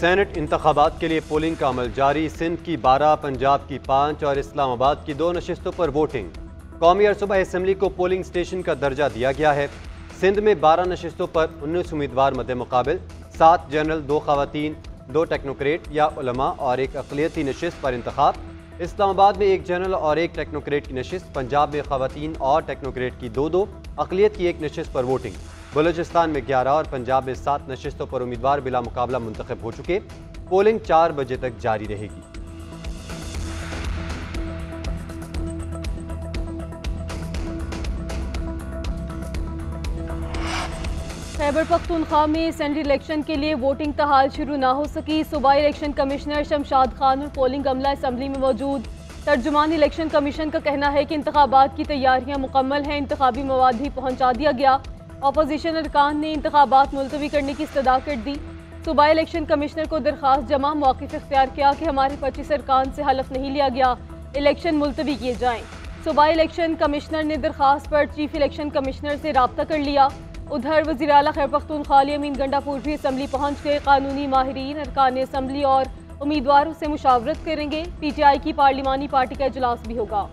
Senate इंतखाबात के लिए पोलिंग का अमल जारी। सिंध की 12, पंजाब की 5 और इस्लामाबाद की 2 नशिस्तों पर वोटिंग। कौमी और सूबाई असम्बली को पोलिंग स्टेशन का दर्जा दिया गया है। सिंध में 12 नशिस्तों पर 19 उम्मीदवार मद्दे मुकाबिल, 7 जनरल, 2 खवातीन, 2 टेक्नोक्रेट या उलमा और 1 अक़लियती नशिस्त पर इंतखाब। इस्लामाबाद में 1 जनरल और 1 टेक्नोक्रेट की नशिस्त। पंजाब में खवातीन और टेक्नोक्रेट की 2-2, अक़लियत की 1 नशिस्त पर वोटिंग। बलूचिस्तान में 11 और पंजाब में 7 नशिस्तों पर उम्मीदवार बिला मुकाबला मुंतखब हो चुके। पोलिंग 4 बजे तक जारी रहेगी। खैबर पख्तूनख्वा में असेंबली इलेक्शन के लिए वोटिंग तहाल शुरू ना हो सकी। सूबाई इलेक्शन कमिश्नर शमशाद खान और पोलिंग अमला असेंबली में मौजूद। तर्जुमान इलेक्शन कमीशन का कहना है कि इंतखाबात की तैयारियां मुकम्मल हैं, इंतखाबी मवाद भी पहुंचा दिया गया। अपोजिशन अरकान ने इंतखाबात मुलतवी करने की इस्तदा कर दी। सूबाई इलेक्शन कमिश्नर को दरख्वास्त जमा मौक़िफ़ इख्तियार किया कि हमारे 25 अरकान से हलफ नहीं लिया गया, इलेक्शन मुलतवी किए जाएँ। सूबाई इलेक्शन कमिश्नर ने दरख्वास्त पर चीफ इलेक्शन कमिश्नर से रब्ता कर लिया। उधर वज़ीर आला खैबर पख्तूनख्वा अमीन गंडापुर भी असम्बली पहुँच गए। कानूनी माहिरीन, अरकान असम्बली और उम्मीदवारों से मुशावरत करेंगे। PTI की पार्लिमानी पार्टी का इजलास भी होगा।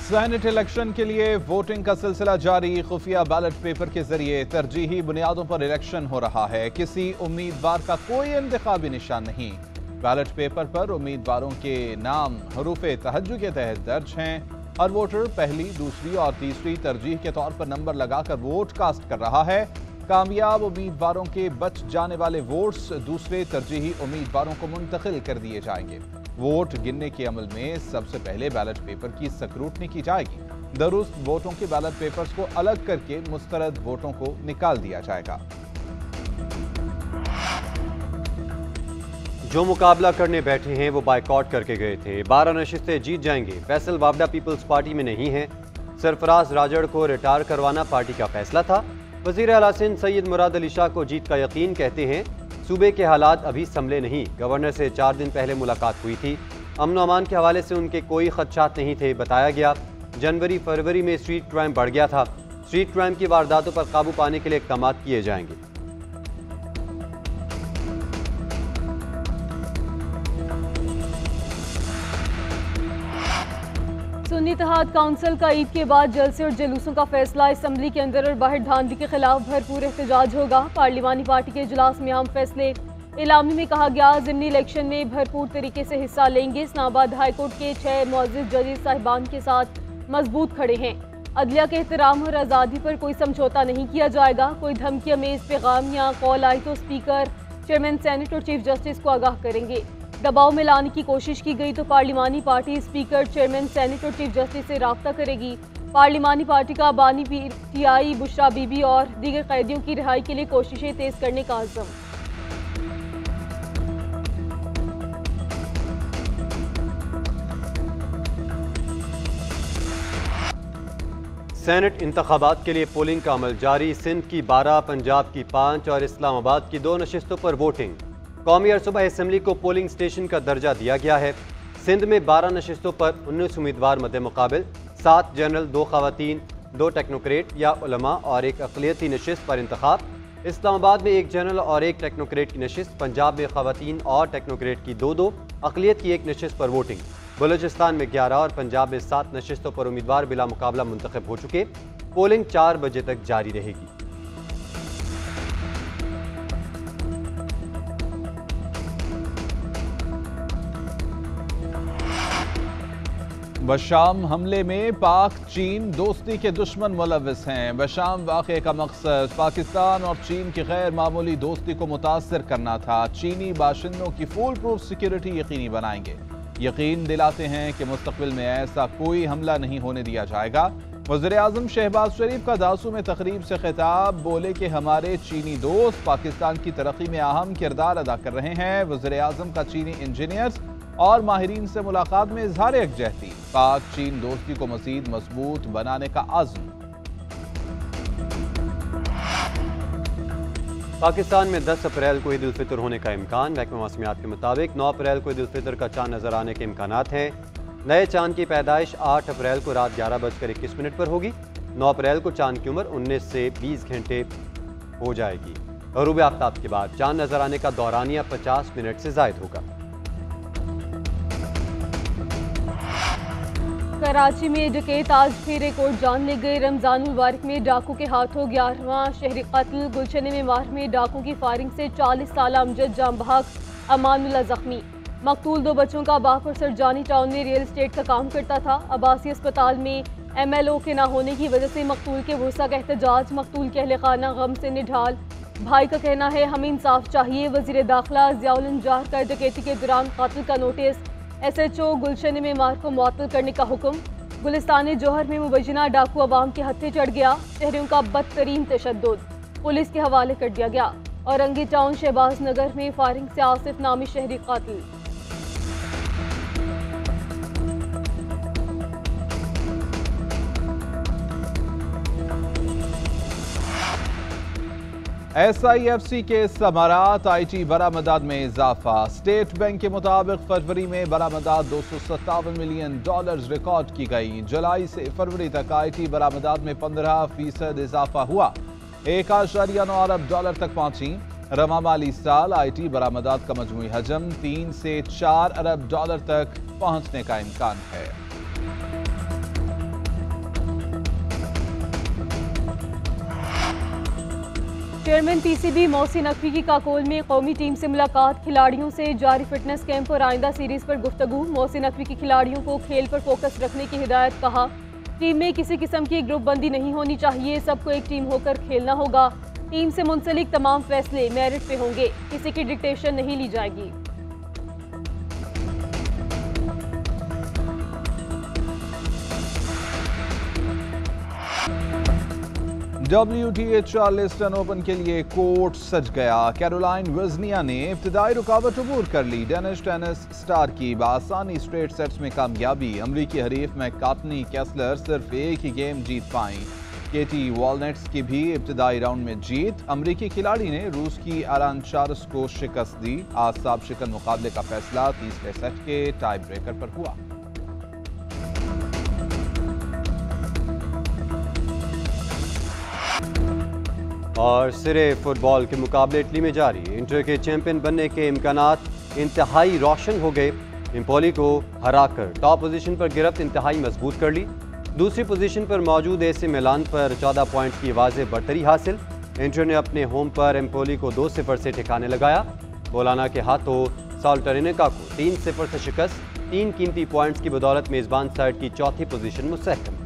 सेनेट इलेक्शन के लिए वोटिंग का सिलसिला जारी। खुफिया बैलेट पेपर के जरिए तरजीही बुनियादों पर इलेक्शन हो रहा है। किसी उम्मीदवार का कोई इंतखाबी निशान नहीं। बैलेट पेपर पर उम्मीदवारों के नाम हरूफे तहज्जुद के तहत दर्ज हैं। हर वोटर पहली, दूसरी और तीसरी तरजीह के तौर पर नंबर लगाकर वोट कास्ट कर रहा है। कामयाब उम्मीदवारों के बच जाने वाले वोट्स दूसरे तरजीही उम्मीदवारों को मुंतकिल कर दिए जाएंगे। वोट गिनने के अमल में सबसे पहले बैलेट पेपर की स्क्रूटनी की जाएगी। दुरुस्त वोटों के बैलेट पेपर्स को अलग करके मुस्तरद वोटों को निकाल दिया जाएगा। जो मुकाबला करने बैठे हैं वो बाइकआउट करके गए थे। 12 नशिस्तें जीत जाएंगे। फैसल वावडा पीपल्स पार्टी में नहीं है। सरफराज राजड़ को रिटायर करवाना पार्टी का फैसला था। वज़ीर आला सिंध सैयद मुराद अली शाह को जीत का यकीन, कहते हैं सूबे के हालात अभी संभले नहीं। गवर्नर से 4 दिन पहले मुलाकात हुई थी। अमन अमान के हवाले से उनके कोई खदशात नहीं थे, बताया गया। जनवरी फरवरी में स्ट्रीट क्राइम बढ़ गया था। स्ट्रीट क्राइम की वारदातों पर काबू पाने के लिए इक़दाम किए जाएंगे। सुन्नी इत्तेहाद काउंसिल का ईद के बाद जलसे और जुलूसों का फैसला। असम्बली के अंदर और बाहर धांधली के खिलाफ भरपूर एहतजाज होगा। पार्लिमानी पार्टी के इजलास में अहम फैसले। इलामी में कहा गया ज़िमनी इलेक्शन में भरपूर तरीके से हिस्सा लेंगे। इस्लामाबाद हाईकोर्ट के 6 मुअज़्ज़िज़ जजेस साहिबान के साथ मजबूत खड़े हैं। अदलिया के एहतराम और आज़ादी पर कोई समझौता नहीं किया जाएगा। कोई धमकी अमेज़ पैगाम या कॉल आई तो स्पीकर, चेयरमैन सेनेट और चीफ जस्टिस को आगाह करेंगे। दबाव में लाने की कोशिश की गई तो पार्लिमानी पार्टी स्पीकर, चेयरमैन सेनेट और चीफ जस्टिस से राब्ता करेगी। पार्लिमानी पार्टी का बानी PTI बुशरा बीबी और दीगर कैदियों की रिहाई के लिए कोशिशें तेज करने का अज़्म। सेनेट इंतखाबात के लिए पोलिंग का अमल जारी। सिंध की 12, पंजाब की 5 और इस्लामाबाद की 2 नशिस्तों पर वोटिंग। कौमी और सूबाई असम्बली को पोलिंग स्टेशन का दर्जा दिया गया है। सिंध में 12 नशिस्तों पर 19 उम्मीदवार मद्दे मुकाबिल, 7 जनरल, 2 खवातीन, 2 टेक्नोक्रेट या उलमा और 1 अक़लियती नशिस्त पर इंतखाब। इस्लामाबाद में 1 जनरल और 1 टेक्नोक्रेट की नशिस्त। पंजाब में खवातीन और टेक्नोक्रेट की 2-2, अक़लियत की 1 नशिस्त पर वोटिंग। बलूचिस्तान में 11 और पंजाब में 7 नशिस्तों पर उम्मीदवार बिला मुकाबला मुंतखब हो चुके। पोलिंग 4 बजे तक जारी रहेगी। बशाम हमले में पाक चीन दोस्ती के दुश्मन मुलव्विस हैं। बशाम वाक़े का मकसद पाकिस्तान और चीन की गैर मामूली दोस्ती को मुतासर करना था। चीनी बाशिंदों की फुल प्रूफ सिक्योरिटी यकीनी बनाएंगे। यकीन दिलाते हैं कि मुस्तक़बिल में ऐसा कोई हमला नहीं होने दिया जाएगा। वज़ीर आज़म शहबाज शरीफ का दासू में तकरीब से खिताब, बोले कि हमारे चीनी दोस्त पाकिस्तान की तरक्की में अहम किरदार अदा कर रहे हैं। वज़ीर आज़म का चीनी इंजीनियर्स और माहिरीन से मुलाकात में इज़हार यकजहती। पाक चीन दोस्ती को मज़ीद मजबूत बनाने का आज़म। पाकिस्तान में 10 अप्रैल को ईद उल फितर होने का इम्कान। महकमा मौसमियात के मुताबिक 9 अप्रैल को ईद उल फितर का चांद नजर आने के इम्कानात हैं। नए चांद की पैदाइश 8 अप्रैल को रात 11:21 पर होगी। 9 अप्रैल को चांद की उम्र 19 से 20 घंटे हो जाएगी। गरूब आफ्ताब के बाद चांद नजर आने का दौरानिया 50 मिनट से जायद होगा। कराची में डकैत आज फिर रिकॉर्ड जान ले गए। रमजानुल वारिक में डाकू के हाथों 11वां शहरी कत्ल। गुलशन में मार में डाकू की फायरिंग से 40 साल अमजद जाम बहक, अमानुल्लाह जख्मी। मकतूल 2 बच्चों का बाप और सरजानी टाउन में रियल एस्टेट का काम करता था। अब्बासी अस्पताल में MLO के ना होने की वजह से मकतूल के वुरसा का एहतजाज। मकतूल के अहले खाना गम से निढाल। भाई का कहना है हमें इंसाफ चाहिए। वजीर दाखिला ज़ियाउल अंजार का डकैती के दौरान कत्ल का नोटिस। SHO गुलशन में मार को मुअत्तल करने का हुक्म। गुलिस्तान जौहर में मुबैना डाकू अवाम के हत्थे चढ़ गया। शहरियों का बदतरीन तशद्दुद पुलिस के हवाले कर दिया गया। औरंगी टाउन शहबाज नगर में फायरिंग से आसिफ नामी शहरी कातिल। SIFC के समारात IT बरामदात में इजाफा। स्टेट बैंक के मुताबिक फरवरी में बरामदात $257 मिलियन रिकॉर्ड की गई। जुलाई से फरवरी तक IT बरामदात में 15% इजाफा हुआ। 1.9 अरब तक पहुंची। रवा माली साल IT बरामदात का मजमूई हजम 3 से 4 अरब तक पहुंचने का इम्कान है। चेयरमैन PCB मोहसिन नकवी की काकोल में कौमी टीम से मुलाकात। खिलाड़ियों से जारी फिटनेस कैंप और आइंदा सीरीज पर गुफ्तगू। मोहसिन नकवी की खिलाड़ियों को खेल पर फोकस रखने की हिदायत। कहा टीम में किसी किस्म की ग्रुप बंदी नहीं होनी चाहिए, सबको एक टीम होकर खेलना होगा। टीम से मुंसलिक तमाम फैसले मेरिट पे होंगे, किसी की डिक्टेशन नहीं ली जाएगी। WTA चार्ल्सटन ओपन के लिए कोर्ट सज गया। कैरोलाइन वज़निया ने इब्तिदाई रुकावट अबूर कर ली। डेनिश टेनिस स्टार की बआसानी स्ट्रेट सेट्स में कामयाबी। अमरीकी हरीफ मैककार्टनी केसलर सिर्फ एक ही गेम जीत पाई। केटी वॉलनेट्स की भी इब्तिदाई राउंड में जीत। अमरीकी खिलाड़ी ने रूस की आरान चार्ल्स को शिकस्त दी। आज साब शिकन मुकाबले का फैसला तीसरे सेट के टाई ब्रेकर पर हुआ। और सिरे फुटबॉल के मुकाबले इटली में जारी। इंटर के चैंपियन बनने के इम्कानात इंतहाई रोशन हो गए। एम्पोली को हराकर टॉप पोजीशन पर गिरफ्त इंतहाई मजबूत कर ली। दूसरी पोजीशन पर मौजूद AC मिलान पर 14 पॉइंट की वाज़ेह बढ़तरी हासिल। इंटर ने अपने होम पर एम्पोली को 2-0 से ठिकाने लगाया। बोलाना के हाथों साल्टर्निका को 3-0 से शिकस्त। 3 कीमती पॉइंट्स की बदौलत मेज़बान साइड की चौथी पोजीशन मुस्तहकम।